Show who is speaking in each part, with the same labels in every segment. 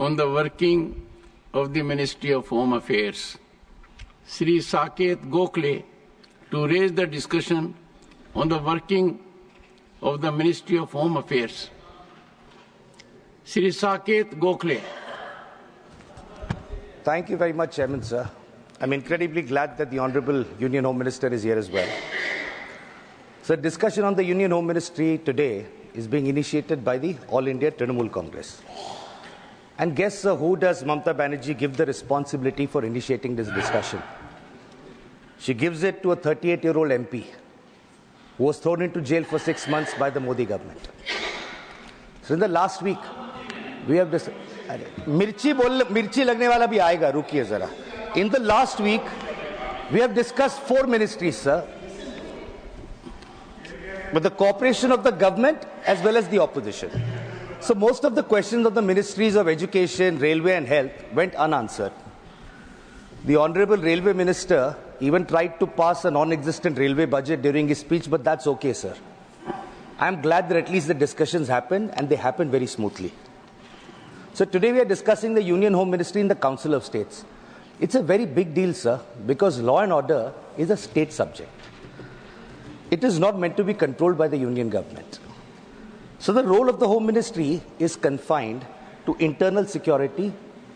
Speaker 1: on the working of the Ministry of Home Affairs, Sri Saket Gokhale, to raise the discussion on the working of the Ministry of Home Affairs. Sri Saket Gokhale.
Speaker 2: Thank you very much, Chairman, sir. I'm incredibly glad that the Honourable Union Home Minister is here as well. So, discussion on the Union Home Ministry today is being initiated by the All India Trinamool Congress. And guess, sir, who does Mamata Banerjee give the responsibility for initiating this discussion? She gives it to a 38-year-old MP who was thrown into jail for 6 months by the Modi government. So, in the last week, we have this. Mirchi lagne wala bhi aayega, rukiye zara. In the last week, we have discussed 4 ministries, sir, with the cooperation of the government as well as the opposition. So most of the questions of the ministries of Education, Railway and Health went unanswered. The Honourable Railway Minister even tried to pass a non-existent railway budget during his speech, but that's okay, sir. I am glad that at least the discussions happened, and they happened very smoothly. So today we are discussing the Union Home Ministry in the Council of States. It's a very big deal, sir, because law and order is a state subject. It is not meant to be controlled by the Union government. So the role of the Home Ministry is confined to internal security,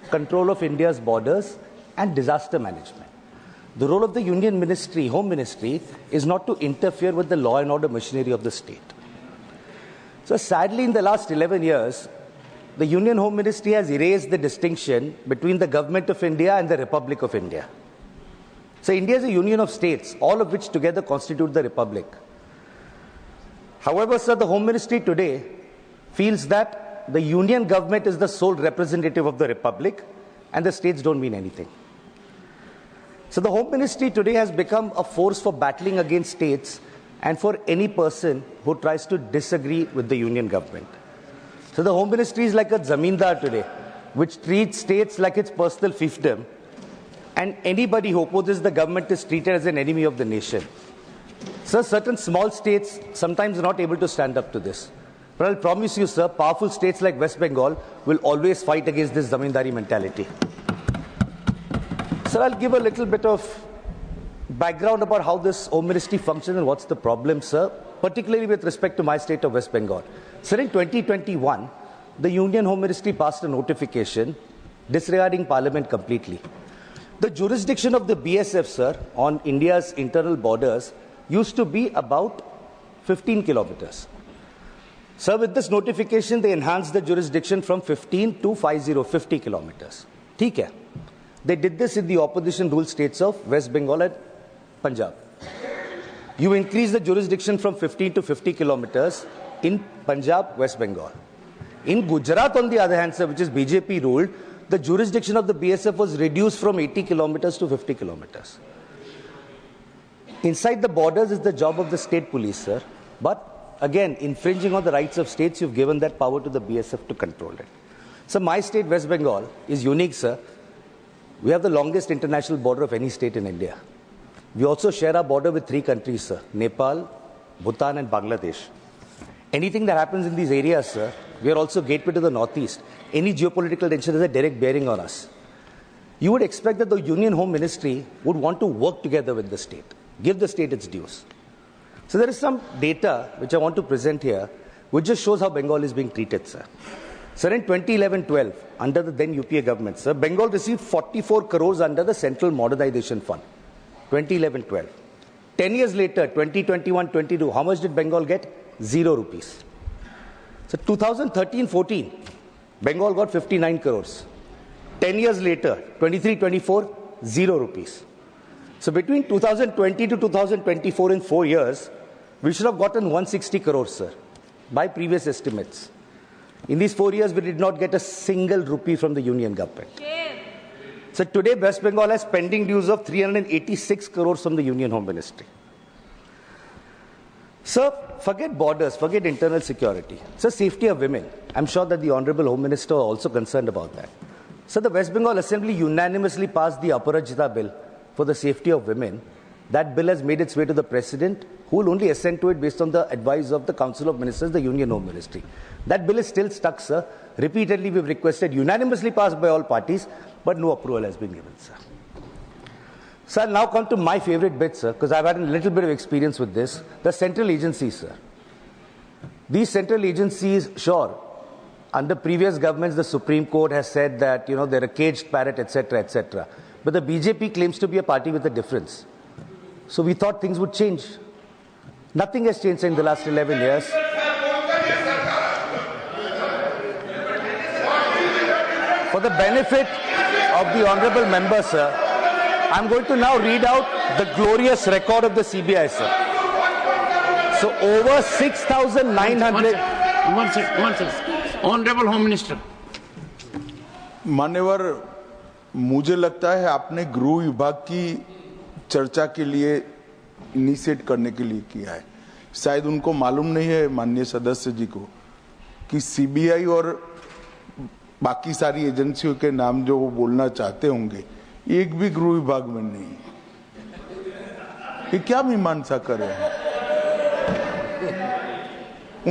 Speaker 2: control of India's borders, and disaster management. The role of the Union Ministry, Home Ministry, is not to interfere with the law and order machinery of the state. So sadly, in the last 11 years, the Union Home Ministry has erased the distinction between the Government of India and the Republic of India. So India is a union of states, all of which together constitute the Republic. However, sir, the Home Ministry today feels that the Union government is the sole representative of the Republic and the states don't mean anything. So the Home Ministry today has become a force for battling against states and for any person who tries to disagree with the Union government. So the Home Ministry is like a zamindar today, which treats states like its personal fiefdom, and anybody who opposes the government is treated as an enemy of the nation. Sir, certain small states sometimes are not able to stand up to this. But I'll promise you, sir, powerful states like West Bengal will always fight against this zamindari mentality. Sir, I'll give a little bit of background about how this Home Ministry functions and what's the problem, sir, particularly with respect to my state of West Bengal. Sir, in 2021, the Union Home Ministry passed a notification disregarding Parliament completely. The jurisdiction of the BSF, sir, on India's internal borders used to be about 15 kilometers. Sir, with this notification, they enhanced the jurisdiction from 15 to 50 kilometers. ठीक है. They did this in the opposition ruled states of West Bengal and Punjab. You increase the jurisdiction from 15 to 50 kilometers in Punjab, West Bengal. In Gujarat, on the other hand, sir, which is BJP ruled, the jurisdiction of the BSF was reduced from 80 kilometers to 50 kilometers. Inside the borders is the job of the state police, sir. But again, infringing on the rights of states, you've given that power to the BSF to control it. So my state, West Bengal, is unique, sir. We have the longest international border of any state in India. We also share our border with 3 countries, sir: Nepal, Bhutan and Bangladesh. Anything that happens in these areas, sir, we are also gateway to the northeast. Any geopolitical tension has a direct bearing on us. You would expect that the Union Home Ministry would want to work together with the state, give the state its dues. So there is some data which I want to present here, which just shows how Bengal is being treated, sir. Sir, in 2011-12, under the then UPA government, sir, Bengal received 44 crores under the Central Modernization Fund. 2011-12. 10 years later, 2021-22, how much did Bengal get? 0 rupees. So 2013-14, Bengal got 59 crores. 10 years later, 23-24, 0 rupees. So between 2020 to 2024, in 4 years, we should have gotten 160 crores, sir, by previous estimates. In these 4 years, we did not get a single rupee from the Union government. So today, West Bengal has pending dues of 386 crores from the Union Home Ministry. Sir, forget borders, forget internal security. Sir, safety of women. I'm sure that the Honorable Home Minister are also concerned about that. So the West Bengal Assembly unanimously passed the Aparajita Bill for the safety of women, That bill has made its way to the President, who will only assent to it based on the advice of the Council of Ministers, the Union Home Ministry. That bill is still stuck, sir. Repeatedly, we've requested, unanimously passed by all parties, but no approval has been given, sir. So I'll now come to my favorite bit, sir, because I've had a little bit of experience with this. The central agencies, sir. These central agencies, sure, under previous governments, the Supreme Court has said that, they're a caged parrot, etc., etc. But the BJP claims to be a party with a difference. So we thought things would change. Nothing has changed in the last 11 years. For the benefit of the honorable member, sir, I'm going to now read out the glorious record of the CBI, sir. So over 6,900...
Speaker 1: One second. Honorable Home Minister.
Speaker 3: मान्यवर, मुझे लगता है आपने गृह विभाग की चर्चा के लिए इनिशिएट करने के लिए किया है। शायद उनको मालूम नहीं है माननीय सदस्य जी को कि सीबीआई और बाकी सारी एजेंसियों के नाम जो वो बोलना चाहते होंगे, एक भी गृह विभाग में नहीं। ये क्या मीमांसा कर रहे हैं?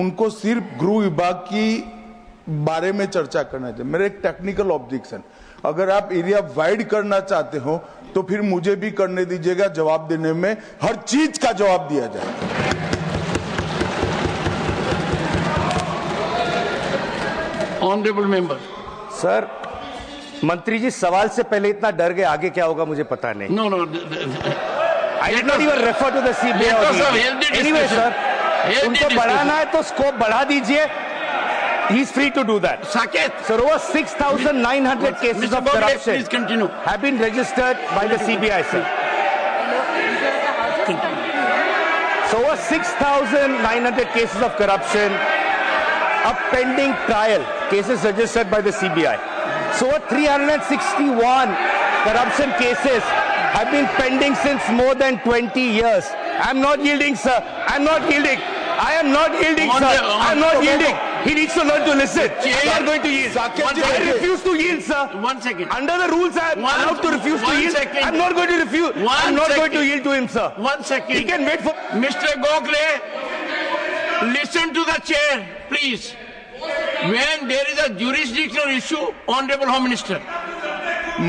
Speaker 3: उनको सिर्फ गृह विभाग की बारे में चर्चा करना चाहिए। मेरा एक टेक्निकल ऑब्जेक्शन, अगर आप एरिया वाइड करना चाहते हो तो फिर मुझे भी करने दीजिएगा, जवाब देने में हर चीज का जवाब दिया जाए।
Speaker 1: Honourable member.
Speaker 2: सर, मंत्री जी सवाल से पहले इतना डर गए, आगे क्या होगा मुझे पता नहीं।
Speaker 1: No
Speaker 2: I did not even refer to the CBI. Anyway sir, उनको बढ़ाना है तो स्कोप बढ़ा दीजिए। He is free to do that.
Speaker 1: Saket.
Speaker 2: Sir, over 6,900 cases of corruption have been registered by the CBI, sir. So over 6,900 cases of corruption, a pending trial, cases registered by the CBI. So over 361 corruption cases have been pending since more than 20 years. I'm not yielding, sir. I'm not yielding. I am not yielding, sir. I'm not yielding. He needs to learn to listen. I'm not going to yield. I refuse to yield, sir.
Speaker 1: 1 second.
Speaker 2: Under the rules, I am allowed to refuse to yield. I'm not going to refuse. I'm not going to yield to him, sir.
Speaker 1: 1 second.
Speaker 2: He can wait for...
Speaker 1: Mr. Gokhale, listen to the chair, please. When there is a jurisdictional issue, Honorable Home Minister.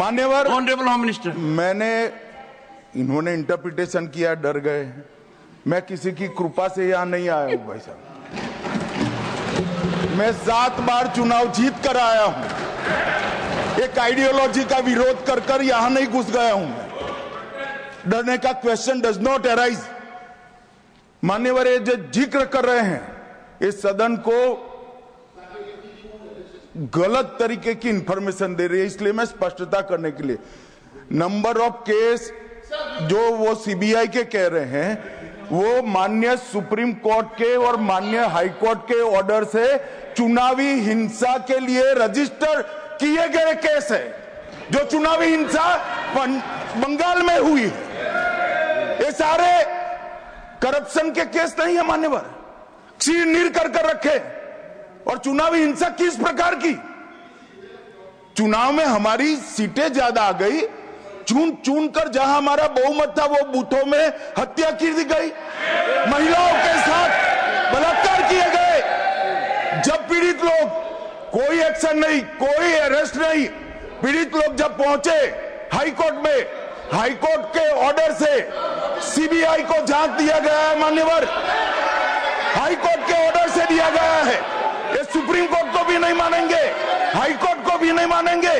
Speaker 3: मान्यवर,
Speaker 1: Honorable Home Minister.
Speaker 3: इन्होंने interpretation किया, डर गए। मैं किसी की कृपा से यहाँ नहीं आया हूँ भाई साहब। मैं 7 बार चुनाव जीत कर आया हूँ। एक आइडियोलॉजी का विरोध कर यहाँ नहीं घुस गया हूँ मैं। डरने का क्वेश्चन डज नॉट अराइज। मान्यवर, ये जो जिक्र कर रहे हैं, इस सदन को गलत तरीके की इंफॉर्मेशन दे रही है, इसलिए मैं स्पष्टता करने के लिए, नंबर ऑफ केस जो वो सीबीआई के कह रहे हैं, वो माननीय सुप्रीम कोर्ट के और माननीय हाई कोर्ट के ऑर्डर से चुनावी हिंसा के लिए रजिस्टर किए गए केस है। जो चुनावी हिंसा बंगाल में हुई, ये सारे करप्शन के केस नहीं है मान्यवर। चीर कर रखे। और चुनावी हिंसा किस प्रकार की? चुनाव में हमारी सीटें ज्यादा आ गई, चुन कर जहां हमारा बहुमत था वो बूथों में हत्या की दी गई, महिलाओं के साथ बलात्कार किए गए। जब पीड़ित लोग, कोई एक्शन नहीं, कोई अरेस्ट नहीं, पीड़ित लोग जब पहुंचे हाई कोर्ट में, हाई कोर्ट के ऑर्डर से सीबीआई को जांच दिया गया है मान्यवर, हाई कोर्ट के ऑर्डर से दिया गया है। ये सुप्रीम कोर्ट को भी नहीं मानेंगे, हाई कोर्ट को भी नहीं मानेंगे।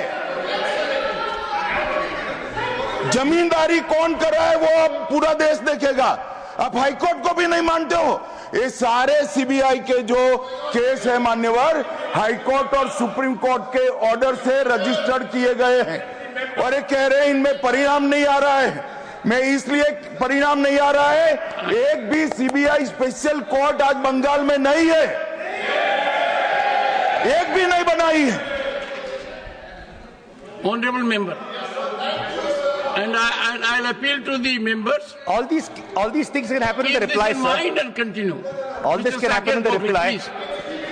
Speaker 3: जमींदारी कौन कर रहा है वो अब पूरा देश देखेगा। आप हाईकोर्ट को भी नहीं मानते हो। ये सारे सीबीआई के जो केस है मान्यवर, हाईकोर्ट और सुप्रीम कोर्ट के ऑर्डर से रजिस्टर्ड किए गए हैं, और ये कह रहे हैं इनमें परिणाम नहीं आ रहा है। मैं इसलिए परिणाम नहीं आ रहा है, एक भी सीबीआई स्पेशल कोर्ट आज बंगाल में नहीं है, एक भी नहीं बनाई है।
Speaker 1: Honorable member. And I'll appeal to the members.
Speaker 2: All these things can happen in the reply, sir.
Speaker 1: Mind and continue.
Speaker 2: All this can happen in the reply.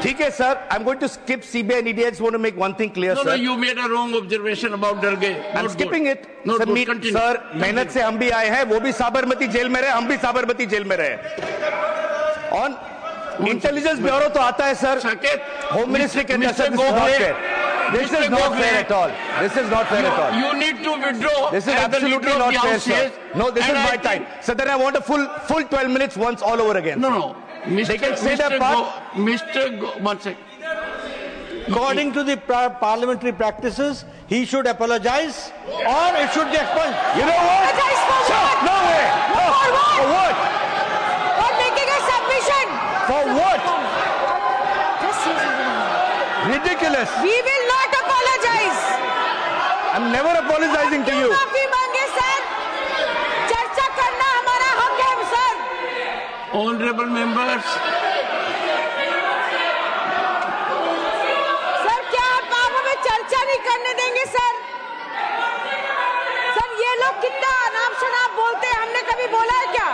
Speaker 2: ठीक है sir, I'm going to skip CBI and ED. I just want to make one thing clear,
Speaker 1: No,
Speaker 2: sir.
Speaker 1: you made a wrong observation about Dargay.
Speaker 2: I'm skipping it.
Speaker 1: No,
Speaker 2: Sir,
Speaker 1: continue.
Speaker 2: sir, मेहनत से हम भी आए हैं, वो भी Sabarmati jail में रहे, हम भी साबरमती जेल में रहे. On इंटेलिजेंस ब्यूरो तो आता है सर. होम मिनिस्ट्री के अंदर. This is not fair at all. This is not fair at all.
Speaker 1: You need to withdraw.
Speaker 2: This is absolutely not fair, sir. No, this is my time. So then I want a full 12 minutes once all over again.
Speaker 1: No.
Speaker 2: They can say that part.
Speaker 1: One second.
Speaker 4: According to the parliamentary practices, he should apologize or it should be expunged.
Speaker 2: You know what?
Speaker 5: Apologize for
Speaker 2: Sir,
Speaker 5: what?
Speaker 2: no way. No.
Speaker 5: For what?
Speaker 2: For what?
Speaker 5: For making a submission.
Speaker 2: For what?
Speaker 5: Just say something.
Speaker 2: Ridiculous.
Speaker 5: We will not apologize.
Speaker 2: I'm never apologizing to you.
Speaker 5: माफी मांगे sir. चर्चा करना हमारा हक है sir.
Speaker 1: Honorable members.
Speaker 5: Sir क्या आप हमें चर्चा नहीं करने देंगे सर? सर ये लोग कितना अनाप शनाप बोलते हैं, हमने कभी बोला है क्या?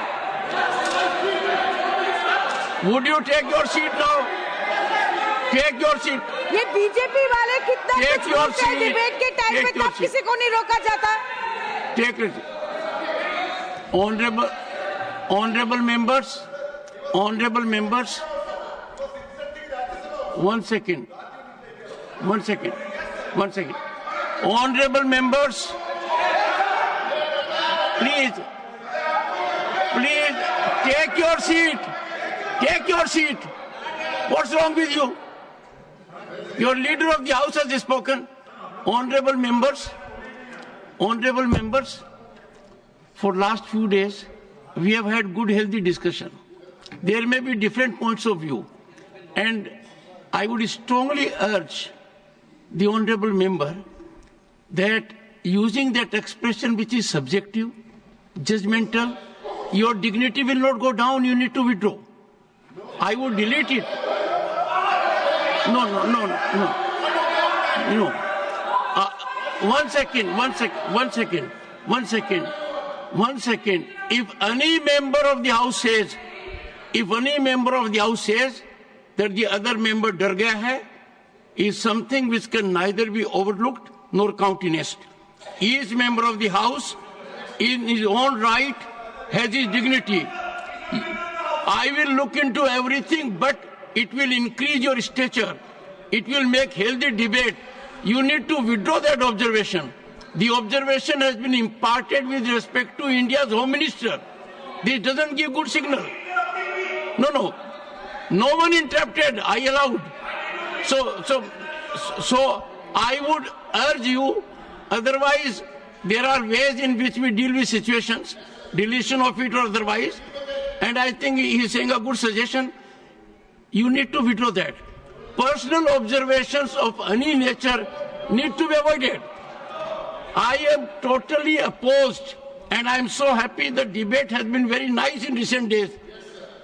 Speaker 1: Would you take your seat now? Take your seat.
Speaker 5: ये बीजेपी वाले कितना
Speaker 1: Take
Speaker 5: कुछ
Speaker 1: your
Speaker 5: बोलते हैं
Speaker 1: seat.
Speaker 5: डिबेट के टाइम
Speaker 1: Take
Speaker 5: पे,
Speaker 1: your
Speaker 5: तब
Speaker 1: seat.
Speaker 5: किसी को नहीं रोका जाता.
Speaker 1: Take it. Honorable members. One second. Honorable members, please take your seat. Take your seat. What's wrong with you? Your leader of the house has spoken. Honorable members, for last few days, we have had good, healthy discussion. There may be different points of view, and I would strongly urge the honorable member that using that expression which is subjective, judgmental, your dignity will not go down, you need to withdraw. I would delete it. No. One second. If any member of the house says that the other member डर गया है, is something which can neither be overlooked nor countenanced. Each member of the house, in his own right, has his dignity. I will look into everything, but it will increase your stature. It will make healthy debate. You need to withdraw that observation. The observation has been imparted with respect to India's Home Minister. This doesn't give good signal. No one interrupted. I allowed. So I would urge you. Otherwise, there are ways in which we deal with situations, deletion of it or otherwise. And I think he is saying a good suggestion. You need to withdraw that. Personal observations of any nature need to be avoided. I am totally opposed, and I am so happy the debate has been very nice in recent days.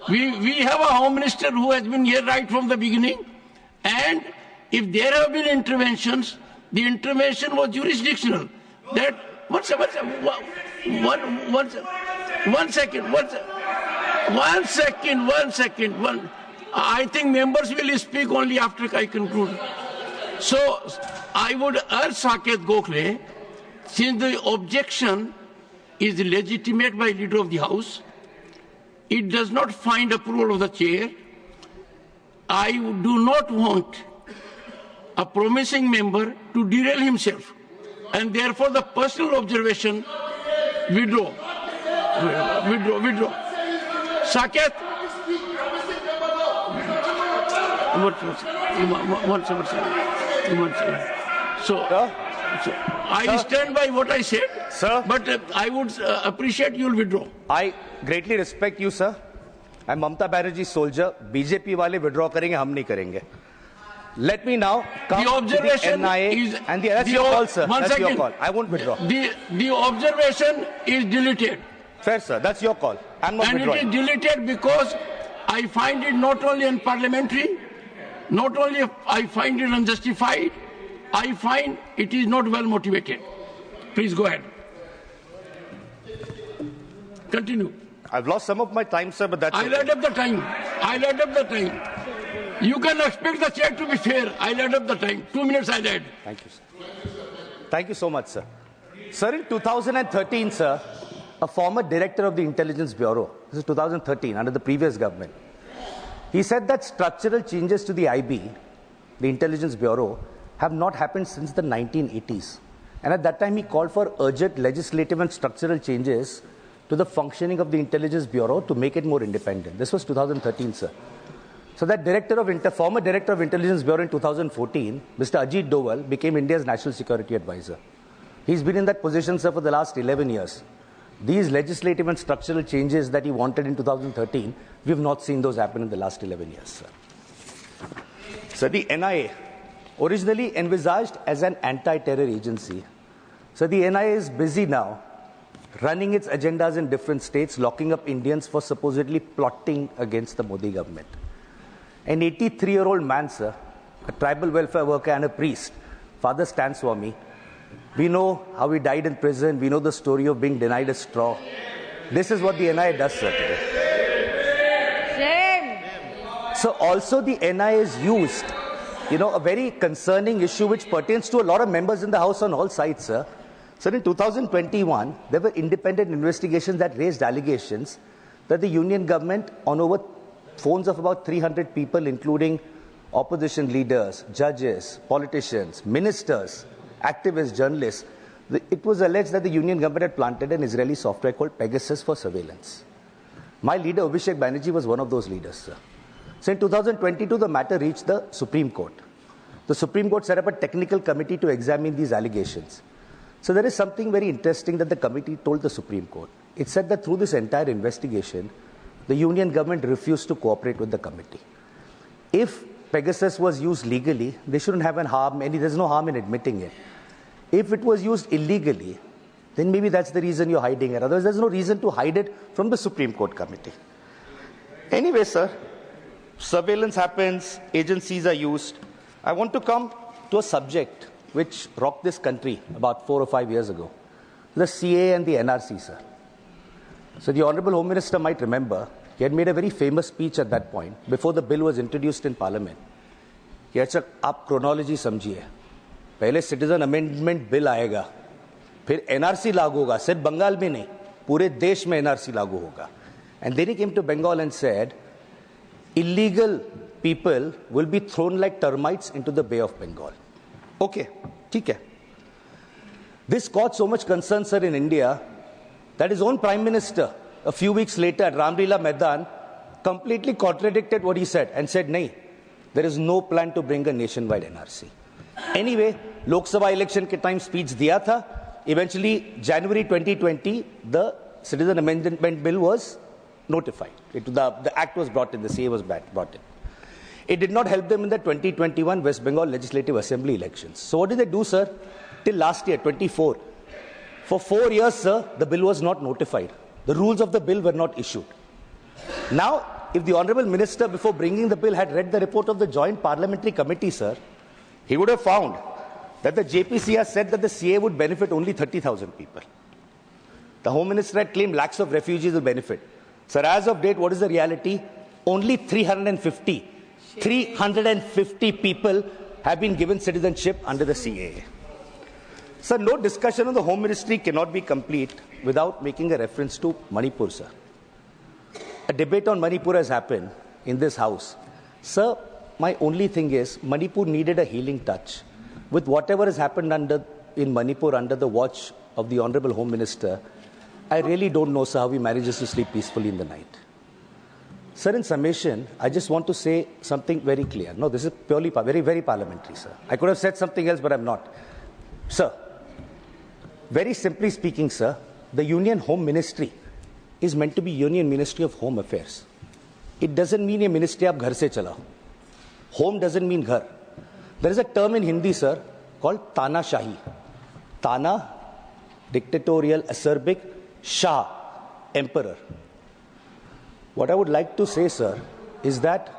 Speaker 1: We have a Home Minister who has been here right from the beginning, and if there have been interventions, the intervention was jurisdictional. That one second. I think members will speak only after I conclude. So I would urge Saket Gokhale, since the objection is legitimate by leader of the house, it does not find approval of the chair. I do not want a promising member to derail himself, and therefore the personal observation withdraw. Saket. So I stand by what I said,
Speaker 2: sir.
Speaker 1: But I would appreciate you will withdraw.
Speaker 2: I greatly respect you, sir. I'm Mamta Banerjee's soldier. BJP wale withdraw karenge, hum nahi karenge. Let me now come
Speaker 1: the observation
Speaker 2: to the NIA
Speaker 1: is,
Speaker 2: and that's your call, sir.
Speaker 1: One
Speaker 2: that's
Speaker 1: second.
Speaker 2: your call. I won't withdraw.
Speaker 1: The observation is deleted.
Speaker 2: Fair, sir. That's your call. I'm not withdrawing.
Speaker 1: And it is deleted because I find it not only unparliamentary, not only I find it unjustified, I find it is not well motivated. Please go ahead. Continue.
Speaker 2: I've lost some of my time, sir, but that's
Speaker 1: I'll add up the time. You can expect the chair to be fair. I'll add up the time. 2 minutes I'll add.
Speaker 2: Thank you, sir. Thank you so much, sir. Sir, in 2013, sir, a former director of the Intelligence Bureau, this is 2013, under the previous government, he said that structural changes to the IB, the Intelligence Bureau, have not happened since the 1980s. And at that time, he called for urgent legislative and structural changes to the functioning of the Intelligence Bureau to make it more independent. This was 2013, sir. So that former director of Intelligence Bureau in 2014, Mr. Ajit Doval, became India's National Security Advisor. He's been in that position, sir, for the last 11 years. These legislative and structural changes that he wanted in 2013, we have not seen those happen in the last 11 years, sir. So the NIA, originally envisaged as an anti-terror agency, so the NIA is busy now running its agendas in different states, locking up Indians for supposedly plotting against the Modi government. An 83-year-old man, sir, a tribal welfare worker and a priest, Father Stan Swami. We know how he died in prison. We know the story of being denied a straw. This is what the NIA does, sir, today.
Speaker 5: Shame.
Speaker 2: So also the NIA is used, a very concerning issue which pertains to a lot of members in the House on all sides, sir. So in 2021, there were independent investigations that raised allegations that the union government, on over phones of about 300 people, including opposition leaders, judges, politicians, ministers, activists, journalists, it was alleged that the union government had planted an Israeli software called Pegasus for surveillance. My leader, Abhishek Banerjee, was one of those leaders, sir. So in 2022, the matter reached the Supreme Court. The Supreme Court set up a technical committee to examine these allegations. So there is something very interesting that the committee told the Supreme Court. It said that through this entire investigation, the union government refused to cooperate with the committee. If Pegasus was used legally, they shouldn't have there's no harm in admitting it. If it was used illegally, then maybe that's the reason you're hiding it. Otherwise, there's no reason to hide it from the Supreme Court committee. Anyway, sir, surveillance happens, agencies are used. I want to come to a subject which rocked this country about 4 or 5 years ago, the CAA and the NRC, sir. So the Honorable Home Minister might remember, he had made a very famous speech at that point, before the bill was introduced in Parliament. He had said, "Aap chronology samjhiye. पहले citizen amendment bill आएगा, फिर NRC लागू होगा, सिर्फ बंगाल में नहीं, पूरे देश में एनआरसी लागू होगा." And then he came to Bengal and said, illegal people will be thrown like termites into the Bay of Bengal. Okay, ठीक है. This caused so much concern, sir, in India, that his own Prime Minister, a few weeks later at Ramlila Maidan, completely contradicted what he said and said, "Nahi, there is no plan to bring a nationwide NRC." Anyway, Lok Sabha election ke time speech diya tha. Eventually, January 2020, the Citizen Amendment Bill was notified. The act was brought in, the CA was brought in. It did not help them in the 2021 West Bengal Legislative Assembly elections. So what did they do, sir? Till last year, 24. For 4 years, sir, the bill was not notified. The rules of the bill were not issued. Now, if the Honourable Minister, before bringing the bill, had read the report of the Joint Parliamentary Committee, sir, he would have found that the JPC has said that the CA would benefit only 30,000 people. The Home Minister had claimed lakhs of refugees will benefit. Sir, as of date, what is the reality? Only 350 people have been given citizenship under the CAA. Sir, no discussion on the Home Ministry cannot be complete without making a reference to Manipur, sir. A debate on Manipur has happened in this House. Sir, my only thing is, Manipur needed a healing touch. With whatever has happened in Manipur under the watch of the Honourable Home Minister, I really don't know, sir, how he manages to sleep peacefully in the night. Sir, in summation, I just want to say something very clear. No, this is purely very, very parliamentary, sir. I could have said something else, but I'm not. Sir, very simply speaking, sir, the Union Home Ministry is meant to be Union Ministry of Home Affairs. It doesn't mean a ministry aap ghar se chalao. Home doesn't mean ghar. There is a term in Hindi, sir, called Tanashahi. Tana, dictatorial, acerbic, Shah, emperor. What I would like to say, sir, is that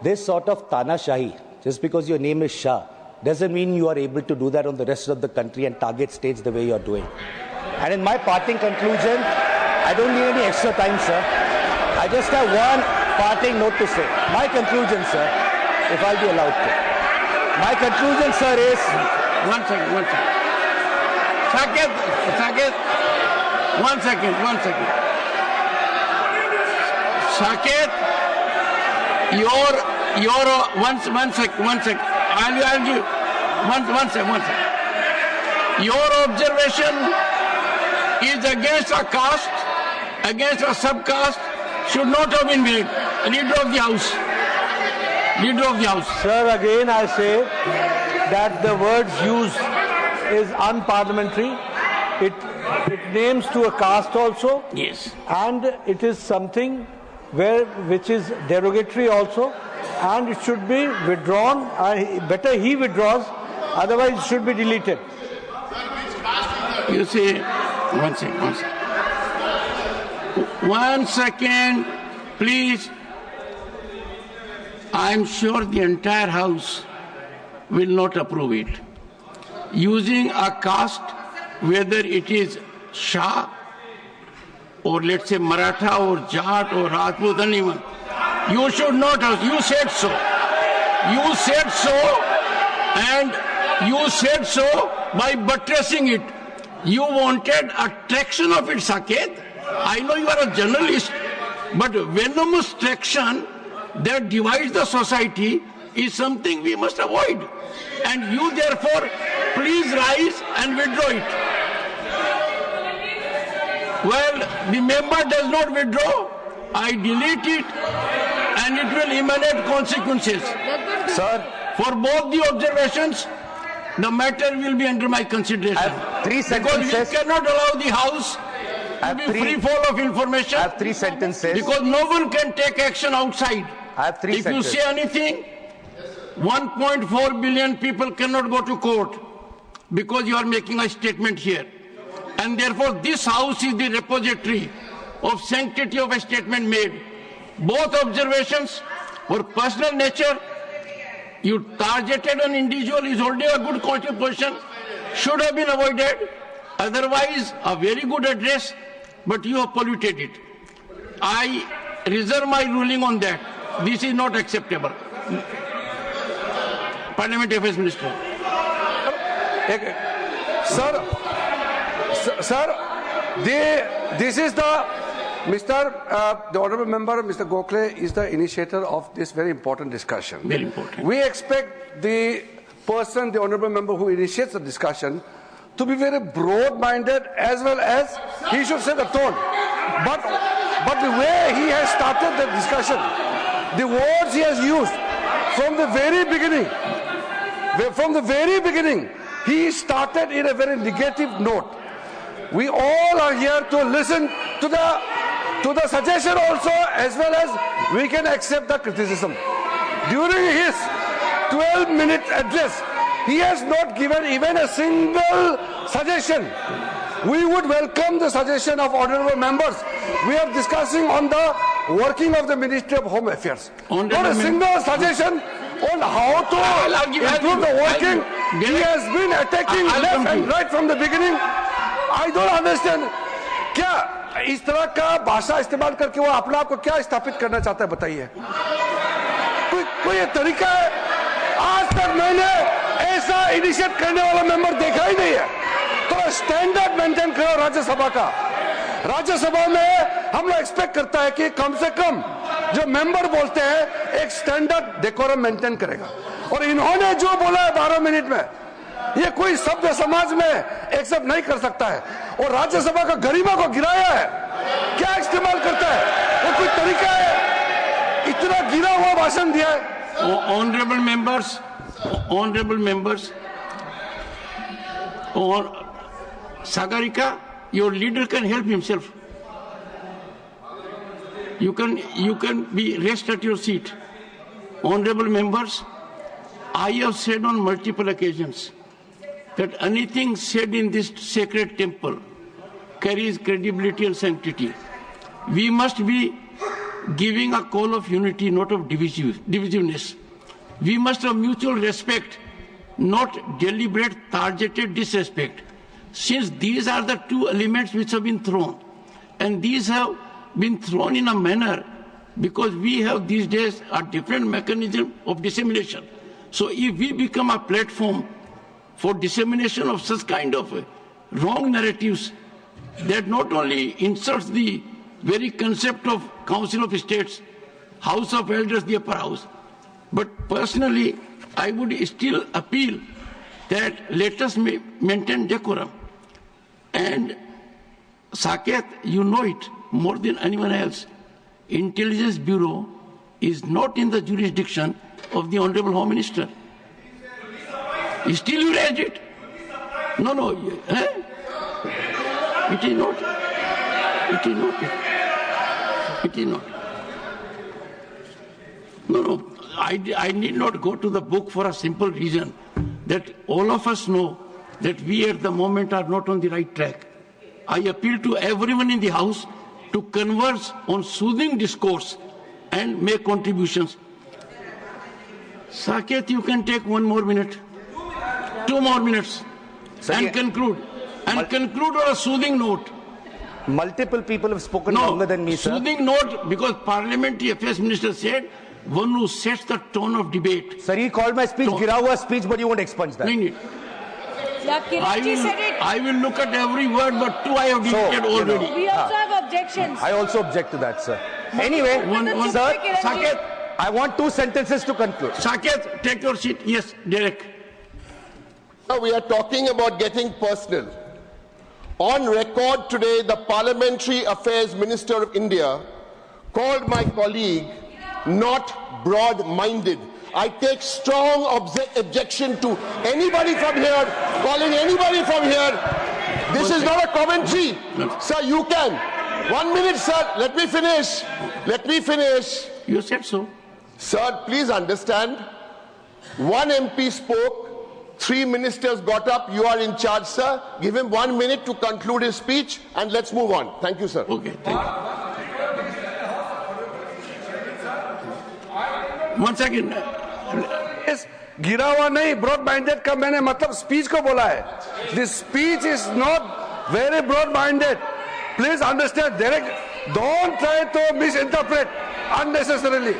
Speaker 2: this sort of Tanashahi, just because your name is Shah, doesn't mean you are able to do that on the rest of the country and target states the way you are doing. And in my parting conclusion, I don't need any extra time, sir. I just have one parting note to say. My conclusion, sir. if I'll be allowed to. My conclusion, sir, is...
Speaker 1: One second. Saket, one second. Saket, one second. I'll give one second. Your observation is against a caste, against a subcaste, should not have been made. Leader of the House.
Speaker 4: Sir, again I say that the words used is unparliamentary. It names to a caste also.
Speaker 1: Yes.
Speaker 4: And it is something which is derogatory also, and it should be withdrawn. Better he withdraws, otherwise it should be deleted.
Speaker 1: You see, one second, please. I'm sure the entire House will not approve it. Using a caste, whether it is Shah or let's say Maratha or Jat or Rajput, anyone, you should not have. You said so. And you said so by buttressing it. You wanted a traction of it, Saket. I know you are a journalist, but venomous traction that divides the society is something we must avoid. And you therefore, please rise and withdraw it. Well, the member does not withdraw, I delete it, and it will emanate consequences.
Speaker 2: Sir,
Speaker 1: for both the observations, the matter will be under my consideration.
Speaker 2: I have 3 sentences.
Speaker 1: Because we cannot allow the House to be free fall of information.
Speaker 2: I have 3 sentences.
Speaker 1: Because no one can take action outside.
Speaker 2: I have 3 sentences.
Speaker 1: If you say anything, 1.4 billion people cannot go to court because you are making a statement here. And therefore this House is the repository of sanctity of a statement made. Both observations were personal nature. You targeted an individual is holding a good constitutional position, should have been avoided. Otherwise, a very good address, but you have polluted it. I reserve my ruling on that. This is not acceptable. Parliamentary Affairs Minister.
Speaker 6: Sir, this is the honourable member, Mr. Gokhale, is the initiator of this very important discussion.
Speaker 1: Very important.
Speaker 6: We expect the person, the honourable member who initiates the discussion, to be very broad-minded as well as he should set the tone. But the way he has started the discussion, the words he has used from the very beginning, he started in a very negative note. We all are here to listen to the suggestion also, as well as we can accept the criticism. During his 12-minute address, he has not given even a single suggestion. We would welcome the suggestion of honourable members. We are discussing on the working of the Ministry of Home Affairs. Not a single suggestion on how to improve the working. He has been attacking left and right from the beginning. I don't understand. क्या इस तरह का भाषा इस्तेमाल करके वो अपने आप को क्या स्थापित करना चाहता है, बताइए। कोई तरीका है? आज तक मैंने ऐसा इनिशिएट करने वाला मेंबर देखा ही नहीं है। तो स्टैंडर्ड मेंटेन करो राज्यसभा का। राज्यसभा में हम लोग एक्सपेक्ट करता है कि कम से कम जो मेंबर बोलते हैं एक स्टैंडर्ड डेकोरम मेंटेन करेगा। और इन्होंने जो बोला है 12 मिनट में, ये कोई सभ्य समाज में एक्सेप्ट नहीं कर सकता है। और राज्यसभा का गरिमा को गिराया है। क्या इस्तेमाल करता है? वो कोई तरीका है? इतना गिरा हुआ भाषण दिया है।
Speaker 1: Honorable members, Sagarika, your leader can help himself. You can be rest at your seat. Honorable members, I have said on multiple occasions that anything said in this sacred temple carries credibility and sanctity. We must be giving a call of unity, not of divisiveness. We must have mutual respect, not deliberate, targeted disrespect. Since these are the two elements which have been thrown, and these have been thrown in a manner because we have these days a different mechanism of dissemination. So if we become a platform for dissemination of such kind of wrong narratives, that not only insults the very concept of Council of States, House of Elders, the upper house, but personally, I would still appeal that let us maintain decorum. And Saket, you know it more than anyone else. Intelligence Bureau is not in the jurisdiction of the Honorable Home Minister. Still you raise it? No. Eh? It is not. It is not. It is not. No. I need not go to the book for a simple reason that all of us know that we at the moment are not on the right track. I appeal to everyone in the House to converse on soothing discourse and make contributions. Saket, you can take 1 more minute, 2 more minutes, and conclude. And conclude on a soothing note.
Speaker 2: Multiple people have spoken longer than me, sir.
Speaker 1: Soothing note, because Parliamentary Affairs Minister said, one who sets the tone of debate.
Speaker 2: Sir, he called my speech Gira hua speech, but you won't expunge that.
Speaker 1: No. I will look at every word, but 2 I have deleted already.
Speaker 5: We also have objections.
Speaker 2: I also object to that, sir. Anyway, sir,
Speaker 1: Saket,
Speaker 2: I want 2 sentences to conclude.
Speaker 1: Saket, take your seat. Yes, Derek.
Speaker 7: Now we are talking about getting personal. On record today, the Parliamentary Affairs Minister of India called my colleague not broad-minded. I take strong objection to anybody from here calling anybody from here. This is not a commentary. Sir, you can. 1 minute, sir. Let me finish.
Speaker 1: You said so.
Speaker 7: Sir, please understand. 1 MP spoke, 3 ministers got up. You are in charge, sir. Give him 1 minute to conclude his speech and let's move on. Thank you, sir.
Speaker 1: Okay, thank you. Once again.
Speaker 6: गिरा हुआ नहीं, broad minded का मैंने मतलब speech को बोला है. This speech is not very broad minded. Please understand. Direct don't try to misinterpret unnecessarily.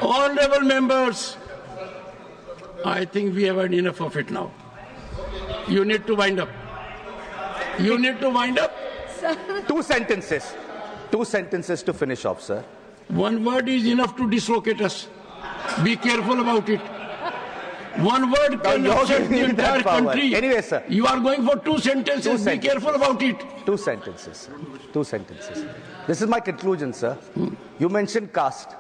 Speaker 1: Honorable members, I think we have had enough of it now. You need to wind up. You need to wind up.
Speaker 2: 2 sentences. 2 sentences to finish off, sir.
Speaker 1: 1 word is enough to dislocate us. Be careful about it. 1 word can upset the entire country.
Speaker 2: Anyway, sir.
Speaker 1: You are going for 2 sentences. Be careful about it.
Speaker 2: 2 sentences, sir. 2 sentences. This is my conclusion, sir. You mentioned caste.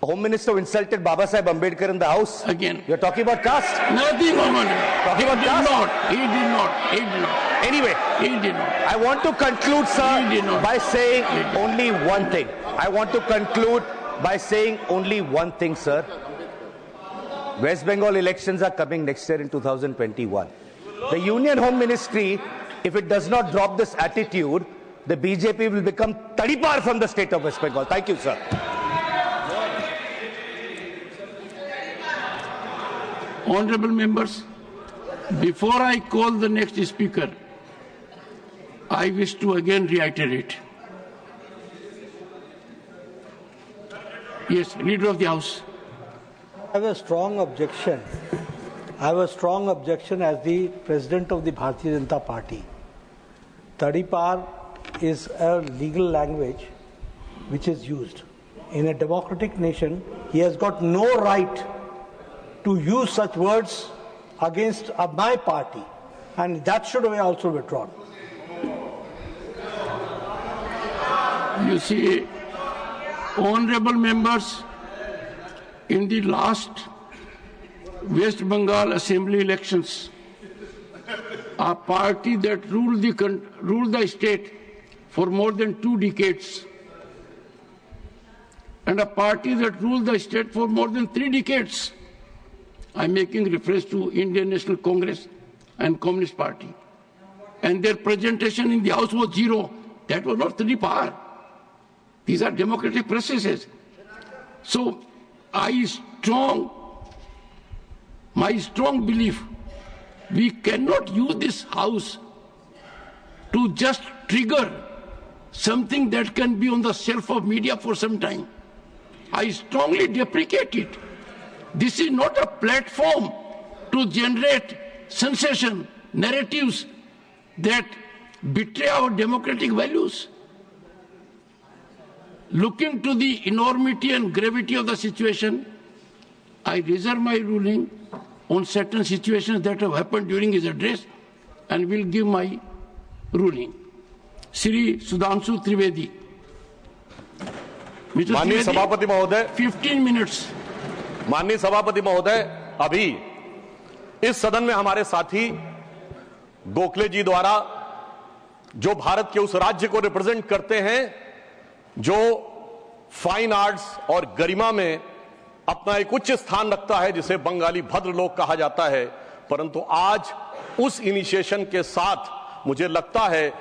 Speaker 2: Home Minister insulted Baba Saheb Ambedkar in the House.
Speaker 1: Again.
Speaker 2: You're talking about caste?
Speaker 1: Nothing, Mohammed.
Speaker 2: Talking about caste?
Speaker 1: He did not.
Speaker 2: Anyway,
Speaker 1: He did not.
Speaker 2: I want to conclude, sir, by saying only one thing. I want to conclude by saying only one thing, sir. West Bengal elections are coming next year in 2021. The Union Home Ministry, if it does not drop this attitude, the BJP will become Tadipar from the state of West Bengal. Thank you, sir.
Speaker 1: Honorable members, before I call the next speaker, I wish to again reiterate. Yes, Leader of the House.
Speaker 4: I have a strong objection. As the President of the Bharatiya Janata Party. Tadipar is a legal language which is used. In a democratic nation, he has got no right to use such words against my party, and that should be also withdrawn.
Speaker 1: You see, honorable members, in the last West Bengal Assembly elections, a party that ruled the state for more than 2 decades, and a party that ruled the state for more than 3 decades, I'm making reference to Indian National Congress and Communist Party. And their presentation in the House was 0. That was not Tadipar. These are democratic processes. So my strong belief, we cannot use this House to just trigger something that can be on the shelf of media for some time. I strongly deprecate it. This is not a platform to generate sensation, narratives that betray our democratic values. Looking to the enormity and gravity of the situation, I reserve my ruling on certain situations that have happened during his address and will give my ruling. Shri Sudhanshu Trivedi. Mr.
Speaker 8: माननीय सभापति महोदय,
Speaker 1: 15 minutes.
Speaker 8: माननीय सभापति महोदय, अभी इस सदन में हमारे साथी गोखले जी द्वारा जो भारत के उस राज्य को रिप्रेजेंट करते हैं जो फाइन आर्ट्स और गरिमा में अपना एक उच्च स्थान रखता है, जिसे बंगाली भद्र लोक कहा जाता है, परंतु आज उस इनिशिएशन के साथ मुझे लगता है